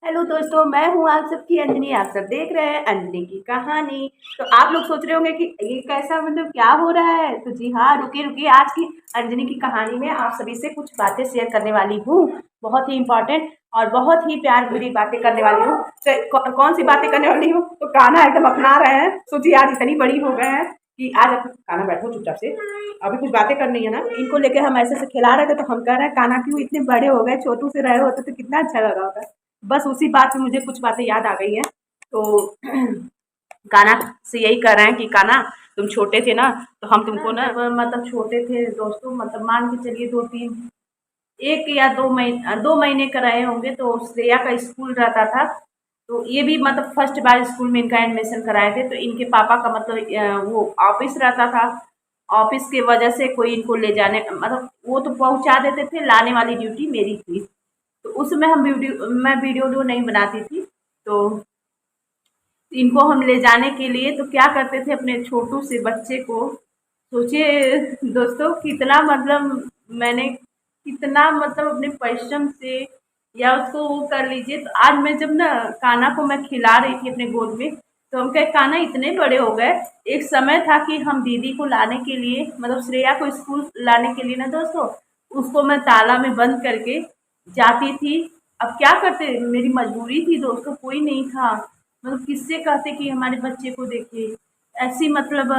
Hello दोस्तों, मैं हूँ आप सबकी अंजनी। आप सब देख रहे हैं अंजनी की कहानी। तो आप लोग सोच रहे होंगे कि ये कैसा, मतलब क्या हो रहा है। तो जी हाँ, रुकिए रुकिए, आज की अंजनी की कहानी में आप सभी से कुछ बातें शेयर करने वाली हूँ, बहुत ही इंपॉर्टेंट और बहुत ही प्यार भरी बातें करने वाली हूँ। तो कौन सी बातें करने वाली हूँ, तो कान्हा एकदम अपना रहे हैं। सोचिए आज इतनी बड़ी हो गए हैं कि आज कान्हा बैठो चुपचाप से, अभी कुछ बातें करनी है ना। इनको लेके हम ऐसे से खिला रहे थे तो हम कह रहे हैं कान्हा क्यों इतने बड़े हो गए, छोटू से रहे होते तो कितना अच्छा लगा होता। बस उसी बात में मुझे कुछ बातें याद आ गई हैं। तो कान्हा से यही कह रहे हैं कि कान्हा तुम छोटे थे ना, तो हम तुमको ना, मतलब छोटे थे दोस्तों, मतलब मान के चलिए 2-3, 1 या 2 महीने का रहे होंगे। तो श्रेया का स्कूल रहता था, तो ये भी मतलब फर्स्ट बार स्कूल में इनका एडमिशन कराए थे। तो इनके पापा का मतलब वो ऑफिस रहता था। ऑफिस की वजह से कोई इनको ले जाने, मतलब वो तो पहुंचा देते थे, लाने वाली ड्यूटी मेरी थी। तो उसमें मैं वीडियो नहीं बनाती थी। तो इनको हम ले जाने के लिए तो क्या करते थे, अपने छोटू से बच्चे को, सोचिए दोस्तों कितना मतलब मैंने कितना मतलब अपने परिश्रम से या उसको वो कर लीजिए। तो आज मैं जब ना कान्हा को मैं खिला रही थी अपने गोद में, तो हम कहे कान्हा इतने बड़े हो गए। एक समय था कि हम दीदी को लाने के लिए, मतलब श्रेया को स्कूल लाने के लिए ना दोस्तों, उसको मैं ताला में बंद करके जाती थी। अब क्या करते, मेरी मजबूरी थी दोस्तों, कोई नहीं था। मतलब किससे कहते कि हमारे बच्चे को देखिए, ऐसी मतलब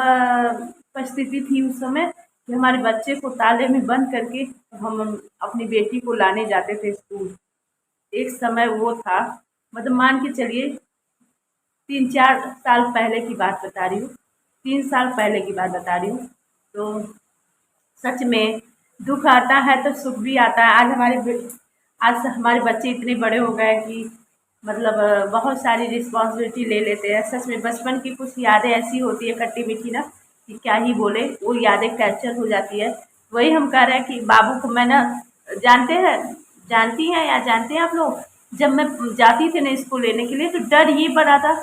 परिस्थिति थी उस समय कि हमारे बच्चे को ताले में बंद करके हम अपनी बेटी को लाने जाते थे स्कूल। एक समय वो था, मतलब मान के चलिए 3-4 साल पहले की बात बता रही हूँ, 3 साल पहले की बात बता रही हूँ। तो सच में दुख आता है तो सुख भी आता है। आज हमारे बच्चे इतने बड़े हो गए कि मतलब बहुत सारी रिस्पॉन्सिबिलिटी ले लेते हैं। सच में बचपन की कुछ यादें ऐसी होती है खट्टी मीठी ना, कि क्या ही बोले, वो यादें कैप्चर हो जाती है। वही हम कह रहे हैं कि बाबू को मैं ना, जानते हैं, जानती हैं या जानते हैं आप लोग, जब मैं जाती थी ना इसको लेने के लिए, तो डर ये बड़ा था,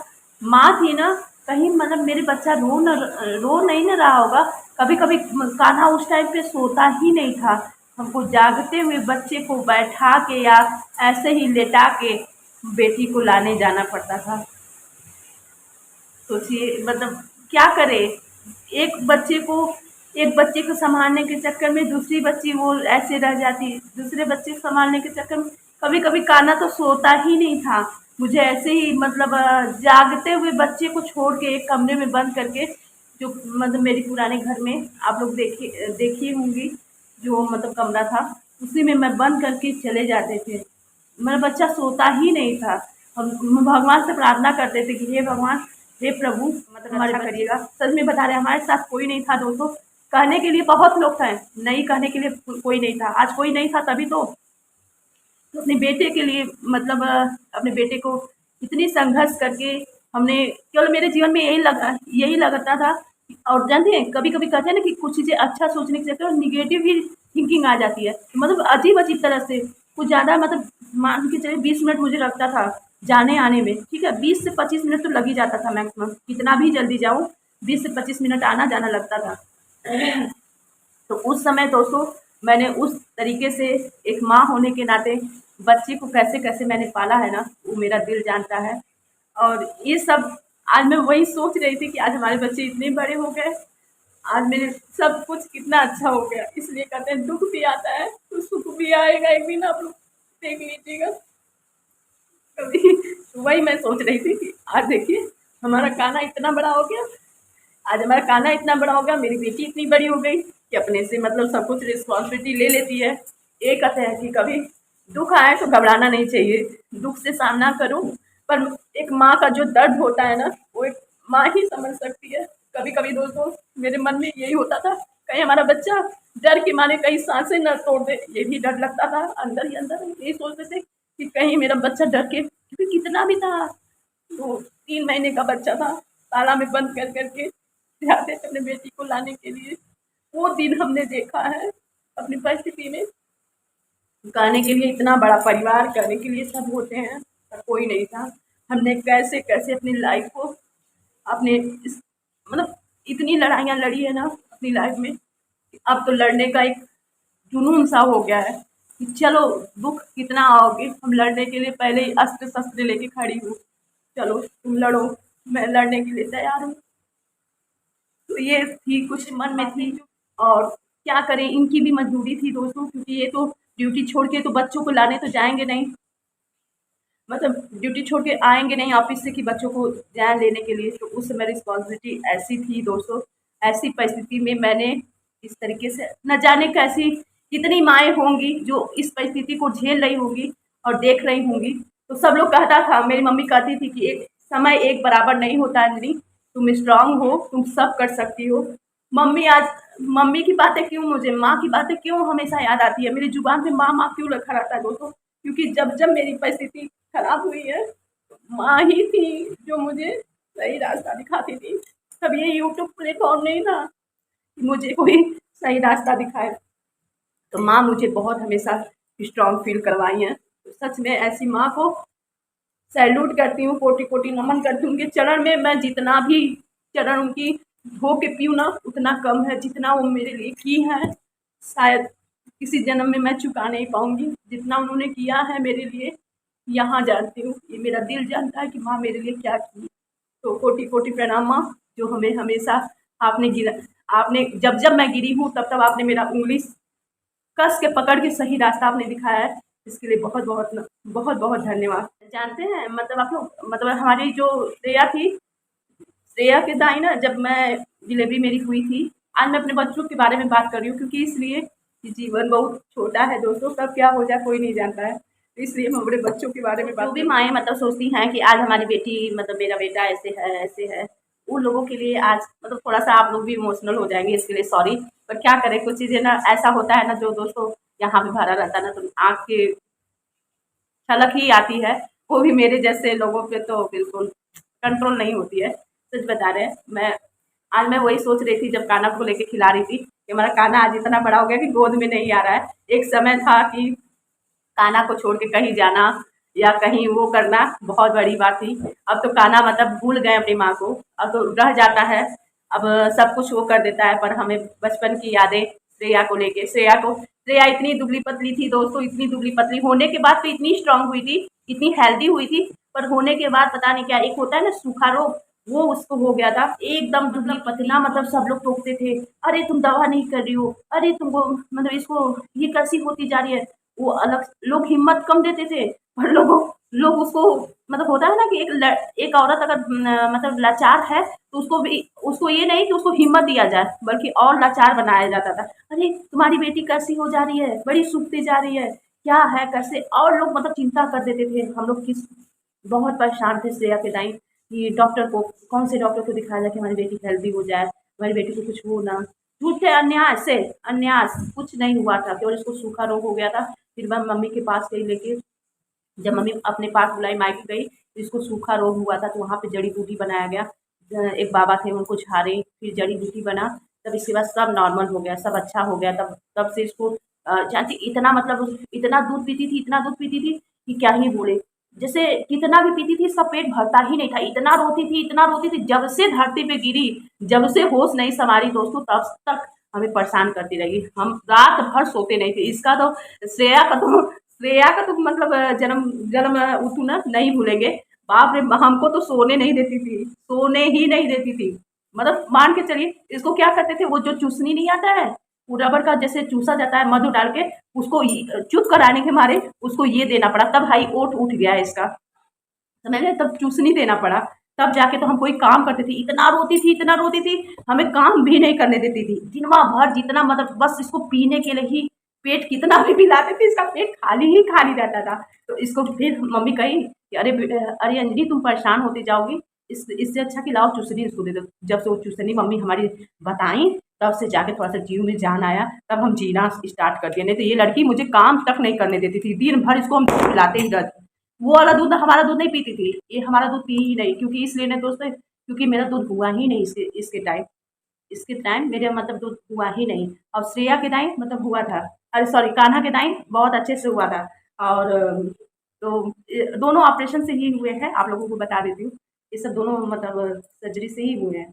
माँ थी ना, कहीं मतलब मेरे बच्चा रो नहीं ना रहा होगा। कभी कभी कान्हा उस टाइम पे सोता ही नहीं था, हमको जागते हुए बच्चे को बैठा के या ऐसे ही लेटा के बेटी को लाने जाना पड़ता था। सोचिए मतलब क्या करे, एक बच्चे को एक बच्चे को संभालने के चक्कर में दूसरी बच्ची वो ऐसे रह जाती, दूसरे बच्चे को संभालने के चक्कर में कभी कभी कान्हा तो सोता ही नहीं था। मुझे ऐसे ही मतलब जागते हुए बच्चे को छोड़ के एक कमरे में बंद करके, जो मतलब मेरी पुराने घर में आप लोग देखी होंगी, जो मतलब कमरा था, उसी में मैं बंद करके चले जाते थे। मेरा बच्चा सोता ही नहीं था। हम भगवान से प्रार्थना करते थे कि हे भगवान, हे प्रभु, मतलब हमारे अच्छा करिएगा। सच में बता रहे हैं, हमारे साथ कोई नहीं था दोस्तों, कहने के लिए बहुत लोग थे, नहीं कहने के लिए कोई नहीं था। आज कोई नहीं था तभी तो अपने बेटे के लिए मतलब अपने बेटे को इतनी संघर्ष करके हमने, केवल मेरे जीवन में यही लगता था। और जानते हैं, कभी कभी कहते हैं ना कि कुछ चीज़ें अच्छा सोचने के चक्कर में निगेटिव ही थिंकिंग आ जाती है, मतलब अजीब अजीब तरह से कुछ ज़्यादा, मतलब मान के चलिए 20 मिनट मुझे लगता था जाने आने में, ठीक है, 20 से 25 मिनट तो लग ही जाता था मैक्सिमम, कितना भी जल्दी जाऊँ 20 से 25 मिनट आना जाना लगता था। तो उस समय दोस्तों मैंने उस तरीके से, एक माँ होने के नाते, बच्चे को कैसे कैसे मैंने पाला है ना, वो मेरा दिल जानता है। और ये सब आज मैं वही सोच रही थी कि आज हमारे बच्चे इतने बड़े हो गए, आज मेरे सब कुछ कितना अच्छा हो गया। इसलिए कहते हैं दुख भी आता है तो सुख भी आएगा एक दिन, आप लोग देख लीजिएगा कभी। वही मैं सोच रही थी कि आज देखिए हमारा कान्हा इतना बड़ा हो गया, आज हमारा कान्हा इतना बड़ा हो गया, मेरी बेटी इतनी बड़ी हो गई कि अपने से मतलब सब कुछ रिस्पॉन्सिबिलिटी ले लेती है। ये कहते हैं कि कभी दुख आए तो घबराना नहीं चाहिए, दुख से सामना करो। पर एक माँ का जो दर्द होता है ना, वो एक माँ ही समझ सकती है। कभी कभी दोस्तों मेरे मन में यही होता था, कहीं हमारा बच्चा डर के मारे कहीं सांसें न तोड़ दे, ये भी डर लगता था अंदर ही अंदर। यही सोचते थे कि कहीं मेरा बच्चा डर के, क्योंकि कितना भी था, तो 3 महीने का बच्चा था, ताला में बंद कर करके जाते थे अपने बेटी को लाने के लिए। वो दिन हमने देखा है अपनी परिस्थिति में। कहने के लिए इतना बड़ा परिवार, कहने के लिए सब होते हैं, पर कोई नहीं था। हमने कैसे कैसे अपनी लाइफ को, अपने मतलब इतनी लड़ाइयाँ लड़ी है ना अपनी लाइफ में, अब तो लड़ने का एक जुनून सा हो गया है। कि चलो दुख कितना आओगे, हम लड़ने के लिए पहले ही अस्त्र शस्त्र लेके खड़ी हूँ, चलो तुम लड़ो, मैं लड़ने के लिए तैयार हूँ। तो ये थी कुछ मन में थी। और क्या करें, इनकी भी मजबूरी थी दोस्तों, क्योंकि ये तो ड्यूटी छोड़ के तो बच्चों को लाने तो जाएंगे नहीं, मतलब ड्यूटी छोड़ के आएंगे नहीं ऑफिस से कि बच्चों को जाए लेने के लिए। तो उस समय रिस्पॉन्सिबिलिटी ऐसी थी दोस्तों। ऐसी परिस्थिति में मैंने इस तरीके से, न जाने कैसी कितनी माएँ होंगी जो इस परिस्थिति को झेल रही होंगी और देख रही होंगी। तो सब लोग कहता था, मेरी मम्मी कहती थी कि एक समय एक बराबर नहीं होता अंजलि, तुम स्ट्रांग हो, तुम सब कर सकती हो। मम्मी आज मम्मी की बातें क्यों, मुझे माँ की बातें क्यों हमेशा याद आती है, मेरी जुबान पे माँ माँ क्यों रखा रहता है दोस्तों, क्योंकि जब जब मेरी परिस्थिति खराब हुई है, माँ ही थी जो मुझे सही रास्ता दिखाती थी। तब ये यूट्यूब प्लेटफॉर्म नहीं था कि मुझे कोई सही रास्ता दिखाए। तो माँ मुझे बहुत हमेशा स्ट्रांग फील करवाई हैं। तो सच में ऐसी माँ को सैल्यूट करती हूँ, कोटि कोटि नमन करती हूँ। उनके चरण में मैं जितना भी चरण उनकी धो के पीऊँ ना उतना कम है, जितना वो मेरे लिए की हैं शायद किसी जन्म में मैं चुका नहीं पाऊंगी। जितना उन्होंने किया है मेरे लिए, यहाँ जानती हूँ, ये मेरा दिल जानता है कि माँ मेरे लिए क्या की। तो कोटि कोटि प्रणाम माँ, जो हमें हमेशा आपने गिरा, आपने जब जब मैं गिरी हूँ तब तब आपने मेरा उंगली कस के पकड़ के सही रास्ता आपने दिखाया है। इसके लिए बहुत बहुत बहुत बहुत धन्यवाद। जानते हैं मतलब आप लोग, मतलब हमारी जो श्रेया थी, श्रेया के दाई ना, जब मैं डिलीवरी मेरी हुई थी, आज मैं अपने बच्चों के बारे में बात कर रही हूँ, क्योंकि इसलिए कि जीवन बहुत छोटा है दोस्तों, कब क्या हो जाए कोई नहीं जानता है। तो इसलिए हम अपने बच्चों के बारे में बात, जो भी माएँ मतलब सोचती हैं कि आज हमारी बेटी, मतलब मेरा बेटा ऐसे है, उन लोगों के लिए आज मतलब थोड़ा सा आप लोग भी इमोशनल हो जाएंगे, इसके लिए सॉरी। पर क्या करें, कुछ चीज़ें ना ऐसा होता है ना जो दोस्तों यहाँ पे भरा रहता है ना, तो आँख के छलक ही आती है। वो भी मेरे जैसे लोगों पे तो बिल्कुल कंट्रोल नहीं होती है। सच बता रहे हैं, मैं वही सोच रही थी जब कान्हा को लेके खिला रही थी कि हमारा कान्हा आज इतना बड़ा हो गया कि गोद में नहीं आ रहा है। एक समय था कि कान्हा को छोड़ के कहीं जाना या कहीं वो करना बहुत बड़ी बात थी। अब तो कान्हा मतलब भूल गए अपनी माँ को, अब तो रह जाता है, अब सब कुछ वो कर देता है। पर हमें बचपन की यादें श्रेया को लेके, श्रेया इतनी दुबली पतली थी दोस्तों, इतनी दुबली पतली होने के बाद तो इतनी स्ट्रांग हुई थी, इतनी हेल्दी हुई थी, पर होने के बाद पता नहीं क्या एक होता है ना सूखा रोग, वो उसको हो गया था एकदम दुबली पतला। मतलब सब लोग टोकते थे, अरे तुम दवा नहीं कर रही हो, अरे तुमको मतलब इसको ये कैसी होती जा रही है। वो अलग लोग हिम्मत कम देते थे, पर लोग उसको, मतलब होता है ना कि एक औरत अगर मतलब लाचार है तो उसको भी, उसको ये नहीं कि उसको हिम्मत दिया जाए, बल्कि और लाचार बनाया जाता था। अरे तुम्हारी बेटी कैसी हो जा रही है, बड़ी सूखती जा रही है, क्या है कैसे, और लोग मतलब चिंता कर देते थे। हम लोग किस बहुत परेशान थे श्रेया के टाइम कि डॉक्टर को, कौन से डॉक्टर को दिखाया जाए कि हमारी बेटी हेल्दी हो जाए, हमारी बेटी को कुछ हो ना। झूठे अन्याय से अन्यास कुछ नहीं हुआ था, केवल इसको सूखा रोग हो गया था। फिर मैं मम्मी के पास गई लेके, जब मम्मी अपने पास बुलाई, मायके गई, तो इसको सूखा रोग हुआ था, तो वहाँ पे जड़ी बूटी बनाया गया। एक बाबा थे उनको झाड़े, फिर जड़ी बूटी बना, तब इसके बाद सब नॉर्मल हो गया, सब अच्छा हो गया। तब तब से इसको जानती, इतना मतलब इतना दूध पीती थी, इतना दूध पीती थी कि क्या ही बोले। जैसे कितना भी पीती थी इसका पेट भरता ही नहीं था, इतना रोती थी, इतना रोती थी। जब से धरती पे गिरी, जब से होश नहीं संभाली दोस्तों, तब तक हमें परेशान करती रही। हम रात भर सोते नहीं थे। इसका तो, श्रेया का तो श्रेया का तो मतलब जन्म जन्म उठू ना नहीं भूलेंगे। बाप रे, हमको तो सोने नहीं देती थी, सोने ही नहीं देती थी। मतलब मान के चलिए, इसको क्या करते थे, वो जो चूसनी नहीं आता है, वो रबड़ का जैसे चूसा जाता है मधु डाल के, उसको चुप कराने के मारे उसको ये देना पड़ा, तब हाई ओट उठ गया इसका, समझ गए, तब चूसनी देना पड़ा। तब जाके तो हम कोई काम करते थे। इतना रोती थी, इतना रोती थी, हमें काम भी नहीं करने देती थी दिन भर, जितना मतलब बस इसको पीने के लिए ही पेट कितना भी पिलाते थे, इसका पेट खाली ही खाली रहता था। तो इसको फिर मम्मी कही कि अरे अरे अंजलि, तुम परेशान होती जाओगी, इससे अच्छा कि लाओ चूसनी इसको दे दो। जब से वो चूसनी मम्मी हमारी बताई, तब से जाके थोड़ा सा जीव में जान आया, तब हम जीना स्टार्ट कर दिया। नहीं तो ये लड़की मुझे काम तक नहीं करने देती थी, दिन भर इसको हम पिलाते ही रहते। वो वाला दूध हमारा दूध नहीं पीती थी, ये हमारा दूध पी ही नहीं, क्योंकि इसलिए ना दोस्तों, क्योंकि मेरा दूध हुआ ही नहीं इसके टाइम मेरे मतलब दूध हुआ ही नहीं। और श्रेया के टाइम मतलब हुआ था, अरे सॉरी, कान्हा के टाइम बहुत अच्छे से हुआ था। और तो दोनों ऑपरेशन से ही हुए हैं, आप लोगों को बता देती हूँ। ये सब दोनों मतलब सर्जरी से ही हुए हैं।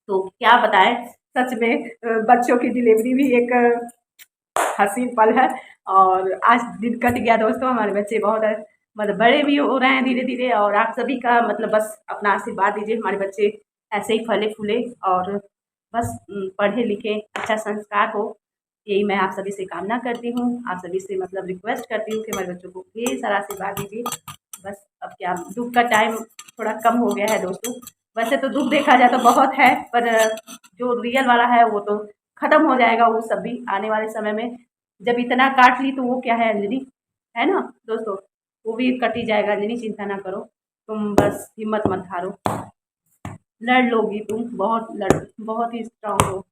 तो क्या बताएं, सच में बच्चों की डिलीवरी भी एक हसीन पल है। और आज दिन कट गया दोस्तों, हमारे बच्चे बहुत मतलब बड़े भी हो रहे हैं धीरे धीरे, और आप सभी का मतलब बस अपना आशीर्वाद दीजिए, हमारे बच्चे ऐसे ही फले फूले और बस पढ़े लिखे, अच्छा संस्कार हो, यही मैं आप सभी से कामना करती हूँ। आप सभी से मतलब रिक्वेस्ट करती हूँ कि हमारे बच्चों को ढेर सारा आशीर्वाद दीजिए। बस अब क्या, दुख का टाइम थोड़ा कम हो गया है दोस्तों। वैसे तो दुख देखा जाए तो बहुत है, पर जो रियल वाला है वो तो खत्म हो जाएगा, वो सब भी आने वाले समय में। जब इतना काट ली तो वो क्या है अंजलि, है ना दोस्तों, वो भी कट ही जाएगा अंजलि, चिंता ना करो। तुम बस हिम्मत मत हारो, लड़ लोगी तुम, बहुत लड़, बहुत ही स्ट्रांग हो।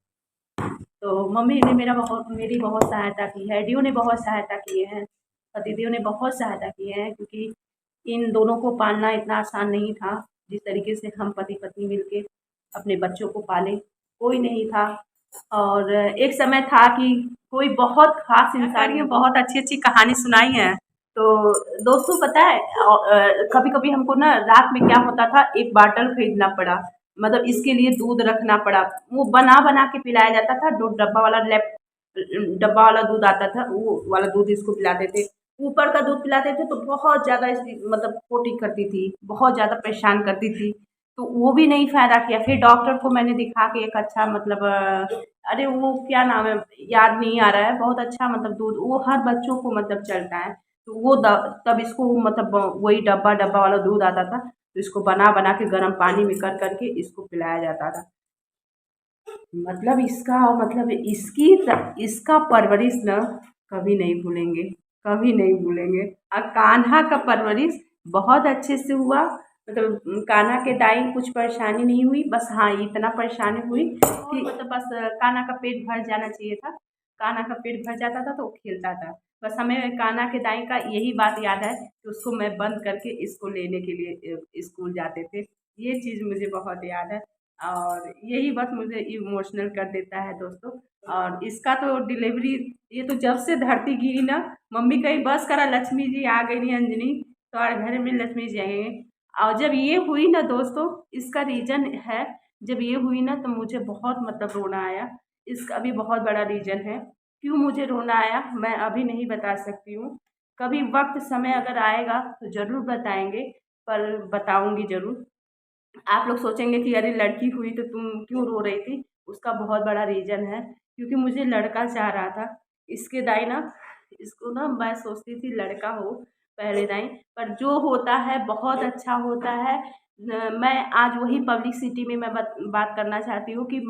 तो मम्मी ने मेरी बहुत सहायता की है, डीओ ने बहुत सहायता किए हैं, और दीदियों ने बहुत सहायता की है, क्योंकि इन दोनों को पालना इतना आसान नहीं था जिस तरीके से हम पति पत्नी मिलके अपने बच्चों को पाले, कोई नहीं था। और एक समय था कि कोई बहुत खास इंसान ने बहुत अच्छी अच्छी कहानी सुनाई है। तो दोस्तों पता है, कभी कभी हमको ना रात में क्या होता था, एक बाटल खरीदना पड़ा, मतलब इसके लिए दूध रखना पड़ा, वो बना बना के पिलाया जाता था, दो डब्बा वाला दूध आता था, वो वाला दूध इसको पिलाते थे। ऊपर का दूध पिलाते थे तो बहुत ज़्यादा इसकी मतलब पोटी करती थी, बहुत ज़्यादा परेशान करती थी, तो वो भी नहीं फ़ायदा किया। फिर डॉक्टर को मैंने दिखा के एक अच्छा मतलब अरे वो क्या नाम है, याद नहीं आ रहा है, बहुत अच्छा मतलब दूध वो हर बच्चों को मतलब चलता है, तो वो तब इसको मतलब वही डब्बा डब्बा वाला दूध आता था, तो इसको बना बना के गर्म पानी में कर करके इसको पिलाया जाता था। मतलब इसका मतलब इसका परवरिश ना कभी नहीं भूलेंगे, कभी नहीं भूलेंगे। और कान्हा का परवरिश बहुत अच्छे से हुआ, मतलब कान्हा के दाई कुछ परेशानी नहीं हुई, बस हाँ इतना परेशानी हुई कि मतलब बस कान्हा का पेट भर जाना चाहिए था, कान्हा का पेट भर जाता था तो वो खेलता था। बस हमें कान्हा के दाई का यही बात याद है कि उसको मैं बंद करके इसको लेने के लिए स्कूल जाते थे, ये चीज़ मुझे बहुत याद है। और यही बात मुझे इमोशनल कर देता है दोस्तों। और इसका तो डिलीवरी, ये तो जब से धरती गिरी ना, मम्मी कहीं बस करा लक्ष्मी जी आ गई नहीं अंजनी, तो और घर में लक्ष्मी जी आएंगे। और जब ये हुई ना दोस्तों, इसका रीज़न है, जब ये हुई ना तो मुझे बहुत मतलब रोना आया, इसका भी बहुत बड़ा रीज़न है क्यों मुझे रोना आया, मैं अभी नहीं बता सकती हूँ। कभी वक्त समय अगर आएगा तो ज़रूर बताएंगे, पर बताऊंगी ज़रूर। आप लोग सोचेंगे कि अरे लड़की हुई तो तुम क्यों रो रही थी, उसका बहुत बड़ा रीज़न है, क्योंकि मुझे लड़का चाह रहा था। इसके दाई ना, इसको ना मैं सोचती थी लड़का हो पहले दाई, पर जो होता है बहुत अच्छा होता है। मैं आज वही पब्लिसिटी में मैं बात करना चाहती हूँ कि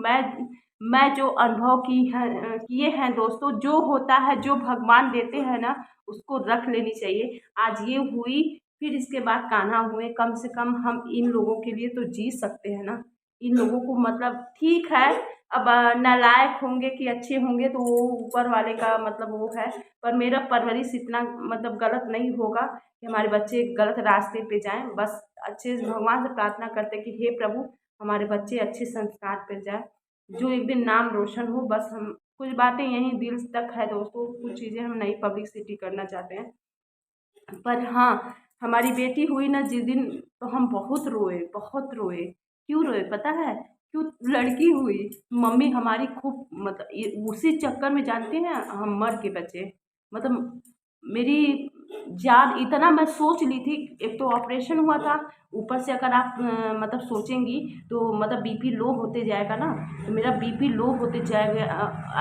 मैं जो अनुभव किए हैं दोस्तों, जो होता है जो भगवान देते हैं ना उसको रख लेनी चाहिए। आज ये हुई, फिर इसके बाद कान्हा हुए, कम से कम हम इन लोगों के लिए तो जी सकते हैं ना। इन लोगों को मतलब ठीक है, अब नालायक होंगे कि अच्छे होंगे तो वो ऊपर वाले का मतलब वो है, पर मेरा परवरिश इतना मतलब गलत नहीं होगा कि हमारे बच्चे गलत रास्ते पे जाएं। बस अच्छे से भगवान से प्रार्थना करते कि हे प्रभु हमारे बच्चे अच्छे संस्कार पर जाए, जो एक दिन नाम रोशन हो। बस हम कुछ बातें यहीं दिल तक है दोस्तों, कुछ चीज़ें हम नहीं पब्लिसिटी करना चाहते हैं। पर हाँ, हमारी बेटी हुई ना जिस दिन, तो हम बहुत रोए, बहुत रोए। क्यों रोए पता है? क्यों? लड़की हुई, मम्मी हमारी खूब मतलब ये उसी चक्कर में जानते हैं हम मर के बचे। मतलब मेरी जान इतना मैं सोच ली थी, एक तो ऑपरेशन हुआ था, ऊपर से अगर आप मतलब सोचेंगी तो मतलब बीपी लो होते जाएगा ना, तो मेरा बीपी लो होते जाएगा।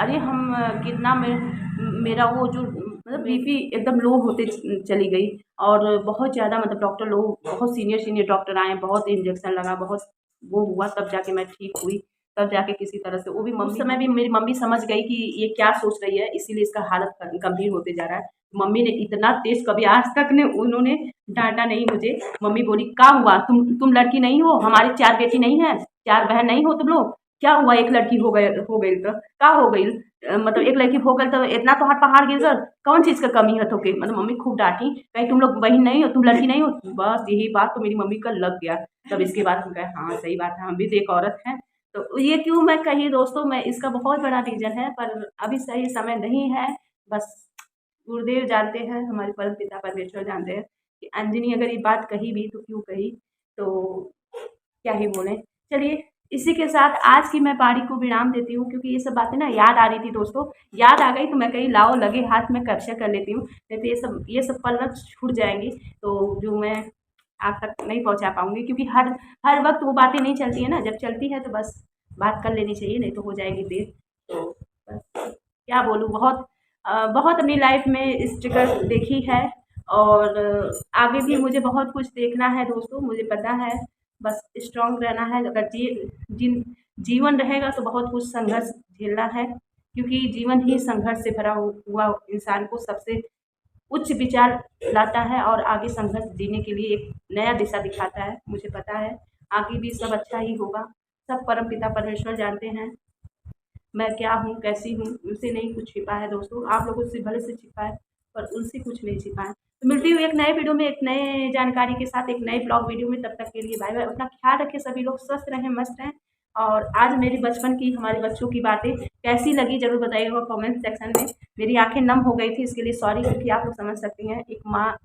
अरे हम कितना मेरा वो जो मतलब बीपी एकदम लो होते चली गई। और बहुत ज़्यादा मतलब डॉक्टर लोग, बहुत सीनियर सीनियर डॉक्टर आए, बहुत इंजेक्शन लगा, बहुत वो हुआ, तब जाके मैं ठीक हुई, तब जाके किसी तरह से वो भी उस समय भी मेरी मम्मी समझ गई कि ये क्या सोच रही है, इसीलिए इसका हालत गंभीर होते जा रहा है। मम्मी ने इतना तेज कभी आज तक ने उन्होंने डांटा नहीं मुझे। मम्मी बोली क्या हुआ, तुम लड़की नहीं हो, हमारी 4 बेटी नहीं है, 4 बहन नहीं हो तुम लोग, क्या हुआ एक लड़की हो गई तो क्या हो गई, मतलब एक लड़की हो गई तो इतना तो हाथ पहाड़ गिर गल, कौन चीज़ का कमी है तो के, मतलब मम्मी खूब डांटी, कहीं तुम लोग बहन नहीं हो, तुम लड़की नहीं हो। बस यही बात तो मेरी मम्मी का लग गया। तब इसके बाद हम कहे हाँ सही बात है, हम भी तो एक औरत हैं। तो ये क्यों मैं कही दोस्तों, मैं इसका बहुत बड़ा रीज़न है, पर अभी सही समय नहीं है। बस गुरुदेव जानते हैं, हमारे परम पिता परमेश्वर जानते हैं कि अंजनी अगर ये बात कही भी तो क्यों कही, तो क्या ही बोलें। चलिए इसी के साथ आज की मैं वाणी को विराम देती हूँ, क्योंकि ये सब बातें ना याद आ रही थी दोस्तों। याद आ गई तो मैं कही लाओ लगे हाथ में कैप्चर कर लेती हूँ, नहीं तो ये सब पल ना छूट जाएंगी, तो जो मैं आप तक नहीं पहुँचा पाऊँगी, क्योंकि हर हर वक्त वो बातें नहीं चलती है ना, जब चलती है तो बस बात कर लेनी चाहिए, नहीं तो हो जाएगी देर। तो बस क्या बोलूँ, बहुत अपनी लाइफ में स्ट्रगल देखी है, और आगे भी मुझे बहुत कुछ देखना है दोस्तों, मुझे पता है। बस स्ट्रॉन्ग रहना है, अगर जीवन रहेगा तो बहुत कुछ संघर्ष झेलना है, क्योंकि जीवन ही संघर्ष से भरा हुआ इंसान को सबसे उच्च विचार लाता है, और आगे संघर्ष जीने के लिए एक नया दिशा दिखाता है। मुझे पता है आगे भी सब अच्छा ही होगा। सब परमपिता परमेश्वर जानते हैं मैं क्या हूँ, कैसी हूँ, उनसे नहीं कुछ छिपा है दोस्तों। आप लोगों से भले से छिपा है, पर उनसे कुछ नहीं छिपा है। तो मिलती हूँ एक नए वीडियो में, एक नए जानकारी के साथ, एक नए ब्लॉग वीडियो में। तब तक के लिए बाय बाय। अपना ख्याल रखें सभी लोग, स्वस्थ रहें, मस्त रहें। और आज मेरी बचपन की, हमारे बच्चों की बातें कैसी लगी ज़रूर बताइएगा कमेंट सेक्शन में। मेरी आंखें नम हो गई थी, इसके लिए सॉरी, क्योंकि आप लोग समझ सकती हैं, एक माँ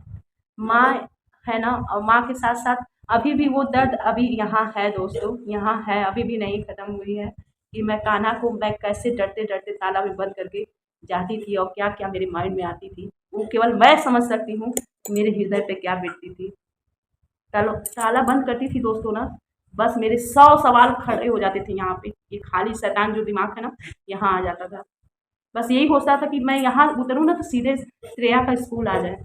माँ है ना, और माँ के साथ साथ अभी भी वो दर्द अभी यहाँ है दोस्तों, यहाँ है, अभी भी नहीं ख़त्म हुई है, कि मैं कान्हा को मैं कैसे डरते डरते ताला में बंद करके जाती थी, और क्या क्या मेरे माइंड में आती थी, वो केवल मैं समझ सकती हूँ मेरे हृदय पे क्या बीतती थी। चलो ताला बंद करती थी दोस्तों ना, बस मेरे 100 सवाल खड़े हो जाते थे यहाँ पे, ये खाली शैतान जो दिमाग है ना, यहाँ आ जाता था। बस यही सोचता था कि मैं यहाँ उतरूँ ना तो सीधे श्रेया का स्कूल आ जाए।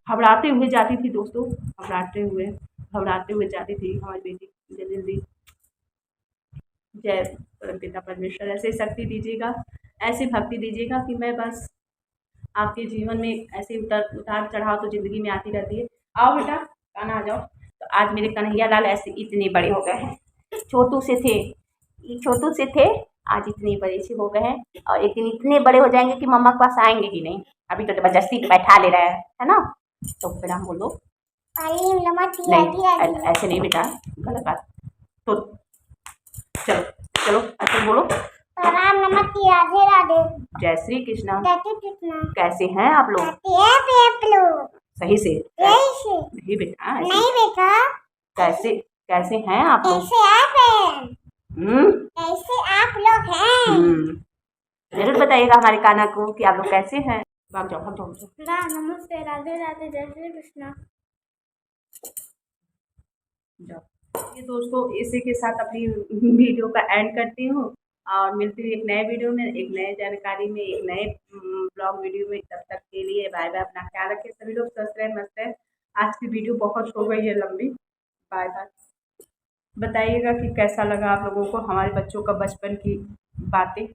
घबराते हुए जाती थी दोस्तों, घबराते हुए जाती थी हमारी बेटी। जल्दी जल्दी जय परमपिता परमेश्वर, ऐसे शक्ति दीजिएगा, ऐसी भक्ति दीजिएगा कि मैं बस आपके जीवन में ऐसे उतार चढ़ाव तो ज़िंदगी में आती रहती है। आओ बेटा, खाना आ जाओ। तो आज मेरे कन्हैया लाल ऐसे इतने बड़े हो गए हैं, छोटू से थे, ये छोटू से थे, आज इतने बड़े से हो गए हैं, और एक दिन इतने बड़े हो जाएंगे कि मम्मा के पास आएंगे ही नहीं। अभी तो जबरदस्ती बैठा ले रहा है ना। तो प्रणाम बोलो। नहीं ऐसे नहीं बेटा, गलत बात। तो चलो चलो ऐसे बोलो। प्रणाम नमस्ते राधे राधे। जय श्री कृष्णा। जय श्री कृष्णा। कैसे हैं आप लोग? कैसे हैं आप लोग? सही से कैसे? नहीं बेटा, ऐसे नहीं बेटा। कैसे कैसे हैं आप लोग? कैसे आप हैं? हम्म कैसे आप लोग हैं? जरूर बताइएगा हमारे कान्हा को कि आप लोग कैसे हैं। भाग जाओ भाग जाओ भाग प्रणाम नमस्ते राधे राधे। जय श्री कृष्णा। जाओ। ये दोस्तों इसी के साथ अपनी वीडियो का एंड करती हूँ, और मिलती हूँ एक नए वीडियो में, एक नए जानकारी में, एक नए ब्लॉग वीडियो में। तब तक के लिए बाय बाय। अपना ख्याल रखें सभी लोग, स्वस्थ रहें, मस्त रहें। आज की वीडियो बहुत हो गई है लंबी। Bye bye. बताइएगा कि कैसा लगा आप लोगों को हमारे बच्चों का बचपन की बातें।